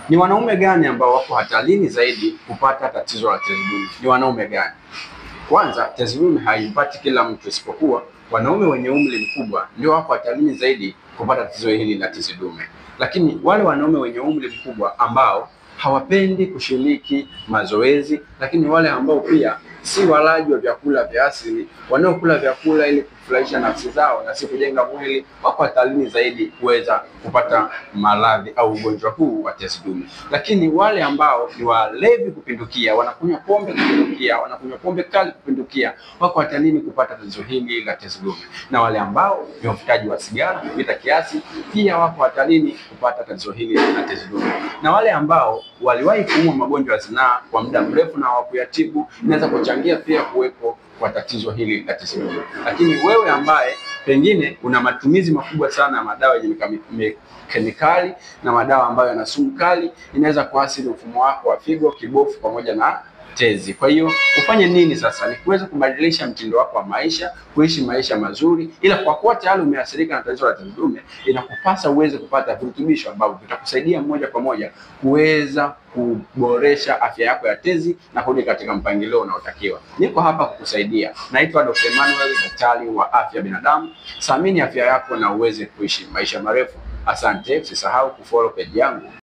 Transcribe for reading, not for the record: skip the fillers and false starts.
Ni wanaume gani ambao wako hatarini zaidi kupata tatizo la tezi dume? Ni wanaume gani? Kwanza, tezi dume haimpati kila mtu, isipokuwa wanaume wenye umri mkubwa ndio wako hatarini zaidi kupata tatizo hili la tezi dume. Lakini wale wanaume wenye umri mkubwa ambao hawapendi kushiriki mazoezi, lakini wale ambao pia si walaji wa vyakula vya asili, wanaokula vyakula ili kufurahisha nafsi zao na si kujenga mwili, wako hatarini zaidi kuweza kupata maradhi au ugonjwa huu wa tezi dume. Lakini wale ambao ni walevi kupindukia, wanakunywa pombe kupindukia, wanakunywa pombe kali kupindukia, wako hatarini kupata tatizo hili la tezi dume. Na wale ambao ni wavutaji wa sigara kupita kiasi, pia wako hatarini kupata tatizo hili la tezi dume. Na wale ambao waliwahi kuumwa magonjwa ya zinaa kwa muda mrefu na hawakuyatibu, inaweza kuchangia pia kuwepo kwa tatizo hili la tezi dume. Lakini wewe ambaye pengine una matumizi makubwa sana ya madawa yenye kemikali na madawa ambayo yana sumu kali, inaweza kuathiri mfumo wako wa figo, kibofu pamoja na tezi. Kwa hiyo ufanye nini sasa? Ni kuweza kubadilisha mtindo wako wa maisha, kuishi maisha mazuri. Ila kwa kuwa tayari umeathirika na tatizo la tezi dume, inakupasa uweze kupata virutubisho ambavyo vitakusaidia moja kwa moja kuweza kuboresha afya yako ya tezi na kurudi katika mpangilio unaotakiwa. Niko hapa kukusaidia. Naitwa Dr. Emmanuel, daktari wa afya binadamu. Thamini afya yako na uweze kuishi maisha marefu. Asante, usisahau kufollow page yangu.